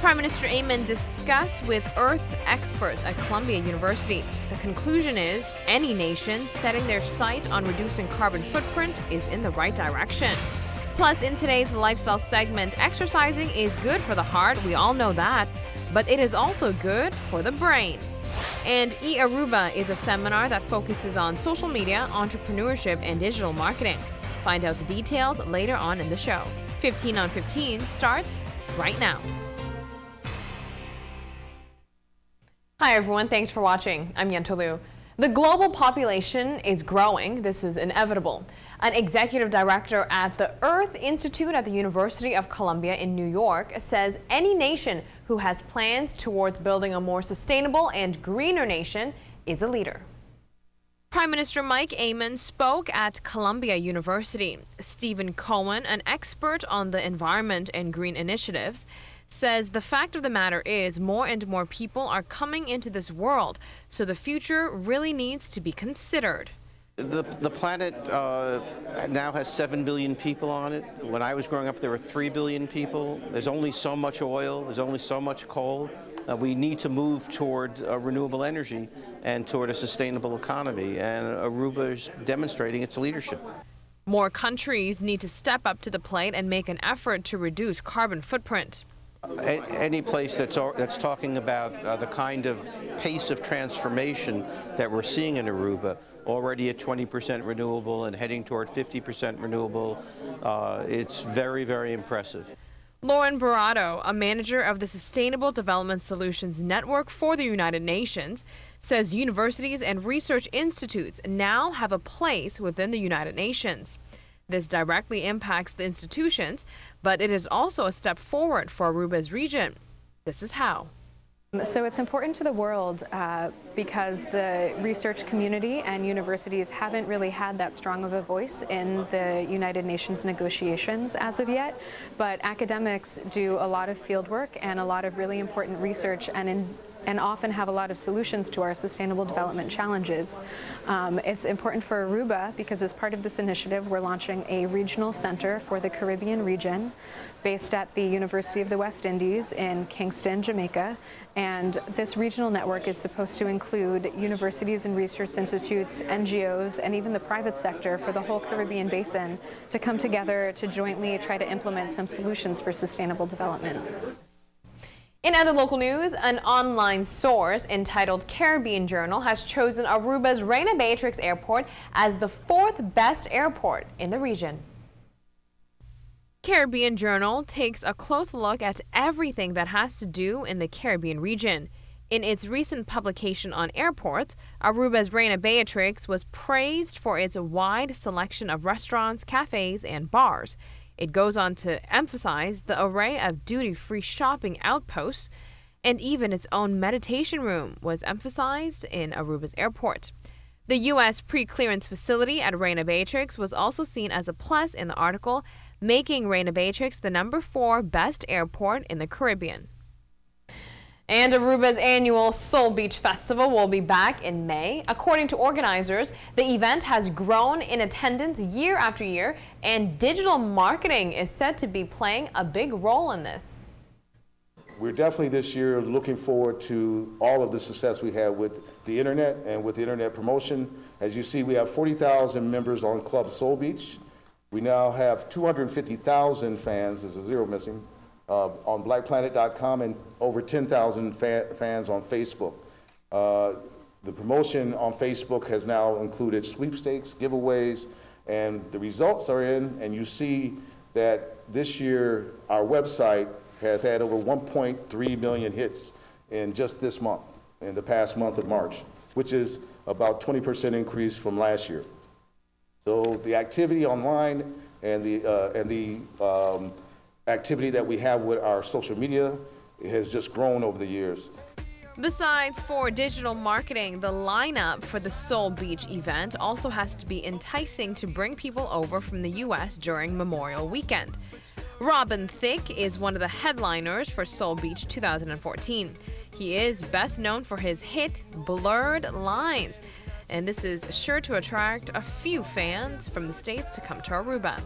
Prime Minister Yentl discussed with Earth experts at Columbia University. The conclusion is any nation setting their sight on reducing carbon footprint is in the right direction. Plus, in today's lifestyle segment, exercising is good for the heart, we all know that, but it is also good for the brain. And eAruba is a seminar that focuses on social media, entrepreneurship, and digital marketing. Find out the details later on in the show. 15 on 15 starts right now. Hi everyone, thanks for watching. I'm Yentl. The global population is growing. This is inevitable. An executive director at the Earth Institute at the University of Columbia in New York says any nation who has plans towards building a more sustainable and greener nation is a leader. Prime Minister Mike Amon spoke at Columbia University. Stephen Cohen, an expert on the environment and green initiatives, says the fact of the matter is more and more people are coming into this world, so the future really needs to be considered. The planet now has 7 billion people on it. When I was growing up, there were 3 billion people. There's only so much oil, there's only so much coal. We need to move toward renewable energy and toward a sustainable economy, and Aruba is demonstrating its leadership. More countries need to step up to the plate and make an effort to reduce carbon footprint. Any place that's talking about the kind of pace of transformation that we're seeing in Aruba, already at 20% renewable and heading toward 50% renewable, it's very, very impressive. Lauren Barato, a manager of the Sustainable Development Solutions Network for the United Nations, says universities and research institutes now have a place within the United Nations. This directly impacts the institutions, but it is also a step forward for Aruba's region. This is how. So it's important to the world because the research community and universities haven't really had that strong of a voice in the United Nations negotiations as of yet, but academics do a lot of field work and a lot of really important research and often have a lot of solutions to our sustainable development challenges. It's important for Aruba because as part of this initiative, we're launching a regional center for the Caribbean region based at the University of the West Indies in Kingston, Jamaica. And this regional network is supposed to include universities and research institutes, NGOs, and even the private sector for the whole Caribbean basin to come together to jointly try to implement some solutions for sustainable development. In other local news, an online source entitled Caribbean Journal has chosen Aruba's Reina Beatrix Airport as the 4th best airport in the region. Caribbean Journal takes a close look at everything that has to do in the Caribbean region. In its recent publication on airports, Aruba's Reina Beatrix was praised for its wide selection of restaurants, cafes, and bars. It goes on to emphasize the array of duty-free shopping outposts, and even its own meditation room was emphasized in Aruba's airport. The U.S. pre-clearance facility at Reina Beatrix was also seen as a plus in the article, making Reina Beatrix the number 4 best airport in the Caribbean. And Aruba's annual Soul Beach Festival will be back in May. According to organizers, the event has grown in attendance year after year, and digital marketing is said to be playing a big role in this. We're definitely this year looking forward to all of the success we have with the internet and with the internet promotion. As you see, we have 40,000 members on Club Soul Beach. We now have 250,000 fans, there's a zero missing, on blackplanet.com and over 10,000 fans on Facebook. The promotion on Facebook has now included sweepstakes, giveaways, and the results are in, and you see that this year our website has had over 1.3 million hits in just this month, in the past month of March, which is about 20% increase from last year. So the activity online and the activity that we have with our social media has just grown over the years. Besides for digital marketing, the lineup for the Soul Beach event also has to be enticing to bring people over from the U.S. during Memorial Weekend. Robin Thicke is one of the headliners for Soul Beach 2014. He is best known for his hit Blurred Lines, and this is sure to attract a few fans from the States to come to Aruba.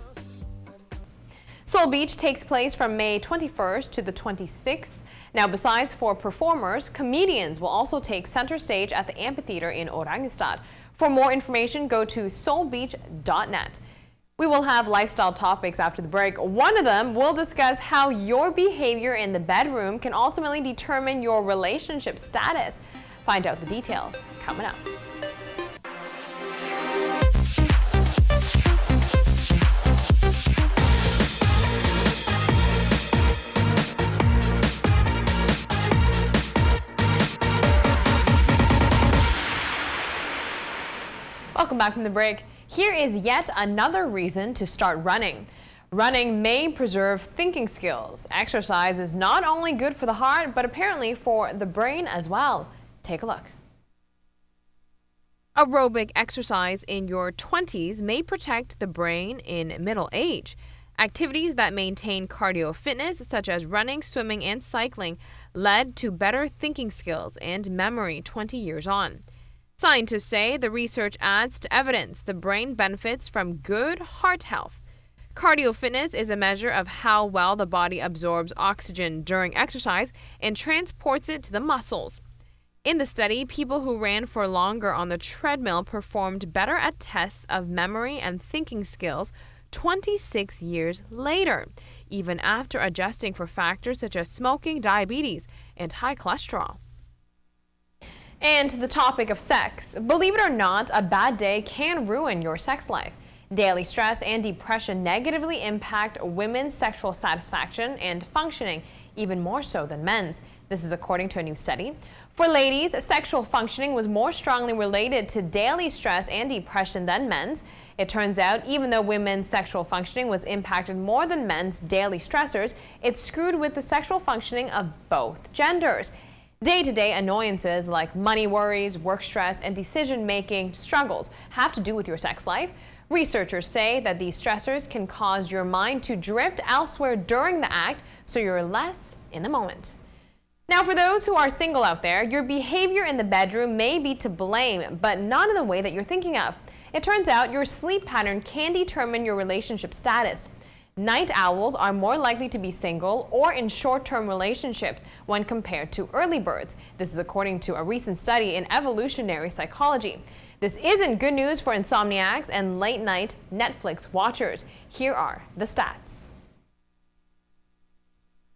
Soul Beach takes place from May 21st to the 26th, Now, besides for performers, comedians will also take center stage at the amphitheater in Oranjestad. For more information, go to soulbeach.net. We will have lifestyle topics after the break. One of them will discuss how your behavior in the bedroom can ultimately determine your relationship status. Find out the details coming up. Welcome back from the break. Here is yet another reason to start running. Running may preserve thinking skills. Exercise is not only good for the heart, but apparently for the brain as well. Take a look. Aerobic exercise in your 20s may protect the brain in middle age. Activities that maintain cardio fitness, such as running, swimming, and cycling, led to better thinking skills and memory 20 years on. Scientists say the research adds to evidence the brain benefits from good heart health. Cardio fitness is a measure of how well the body absorbs oxygen during exercise and transports it to the muscles. In the study, people who ran for longer on the treadmill performed better at tests of memory and thinking skills 26 years later, even after adjusting for factors such as smoking, diabetes, and high cholesterol. And to the topic of sex. Believe it or not, a bad day can ruin your sex life. Daily stress and depression negatively impact women's sexual satisfaction and functioning, even more so than men's. This is according to a new study. For ladies, sexual functioning was more strongly related to daily stress and depression than men's. It turns out, even though women's sexual functioning was impacted more than men's daily stressors, it screwed with the sexual functioning of both genders. Day-to-day annoyances like money worries, work stress, and decision-making struggles have to do with your sex life. Researchers say that these stressors can cause your mind to drift elsewhere during the act, so you're less in the moment. Now, for those who are single out there, your behavior in the bedroom may be to blame, but not in the way that you're thinking of. It turns out your sleep pattern can determine your relationship status. Night owls are more likely to be single or in short-term relationships when compared to early birds. This is according to a recent study in evolutionary psychology. This isn't good news for insomniacs and late-night Netflix watchers. Here are the stats.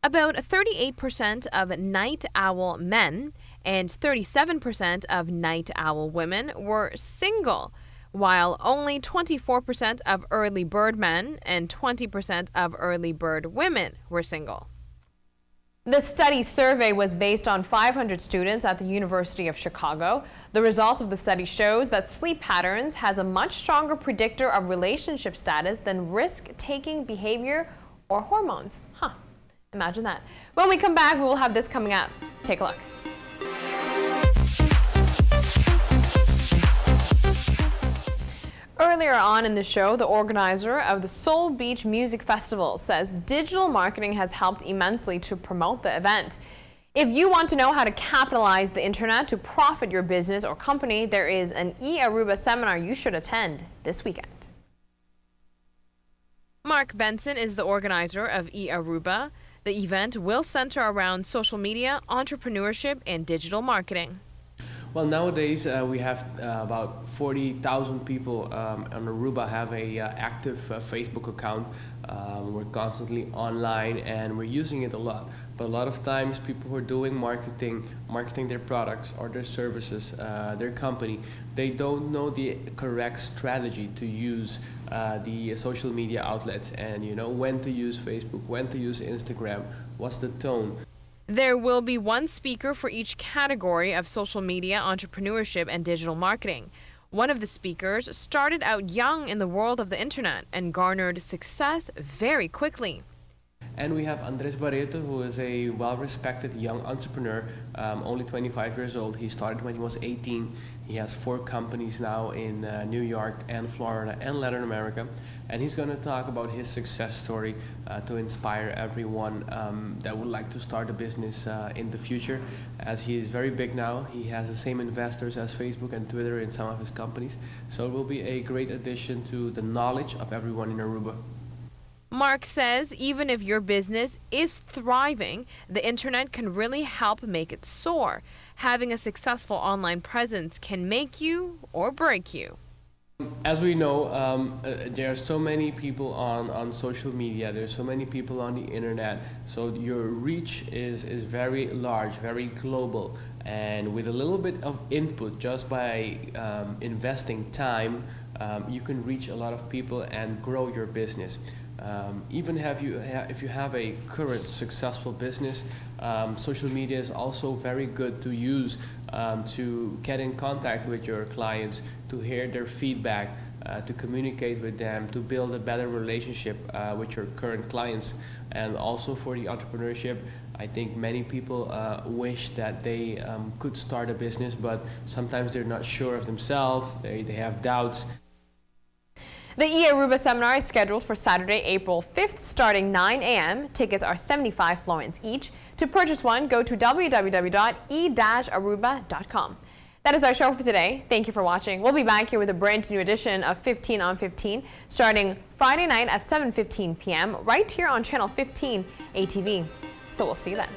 About 38% of night owl men and 37% of night owl women were single, while only 24% of early bird men and 20% of early bird women were single. The study survey was based on 500 students at the University of Chicago. The results of the study shows that sleep patterns has a much stronger predictor of relationship status than risk-taking behavior or hormones. Imagine that. When we come back, we will have this coming up. Take a look. Earlier on in the show, the organizer of the Soul Beach Music Festival says digital marketing has helped immensely to promote the event. If you want to know how to capitalize the internet to profit your business or company, there is an eAruba seminar you should attend this weekend. Mark Benson is the organizer of eAruba. The event will center around social media, entrepreneurship, and digital marketing. Well, nowadays we have about 40,000 people on Aruba have a active Facebook account. We're constantly online and we're using it a lot. But a lot of times people who are doing marketing their products or their services, their company, they don't know the correct strategy to use the social media outlets and when to use Facebook, when to use Instagram, what's the tone. There will be one speaker for each category of social media, entrepreneurship, and digital marketing. One of the speakers started out young in the world of the internet and garnered success very quickly. And we have Andres Barreto, who is a well-respected young entrepreneur, only 25 years old. He started when he was 18. He has 4 companies now in New York and Florida and Latin America. And he's going to talk about his success story to inspire everyone that would like to start a business in the future. As he is very big now, he has the same investors as Facebook and Twitter in some of his companies. So it will be a great addition to the knowledge of everyone in Aruba. Mark says even if your business is thriving, the internet can really help make it soar. Having a successful online presence can make you or break you. As we know, there are so many people on social media, there's so many people on the internet, so your reach is very large, very global, and with a little bit of input, just by investing time, you can reach a lot of people and grow your business. Even if you have a current successful business, social media is also very good to use to get in contact with your clients, to hear their feedback, to communicate with them, to build a better relationship with your current clients. And also for the entrepreneurship, I think many people wish that they could start a business, but sometimes they're not sure of themselves, they have doubts. The eAruba seminar is scheduled for Saturday, April 5th, starting 9 a.m. Tickets are 75 florins each. To purchase one, go to www.e-aruba.com. That is our show for today. Thank you for watching. We'll be back here with a brand new edition of 15 on 15, starting Friday night at 7:15 p.m. right here on Channel 15 ATV. So we'll see you then.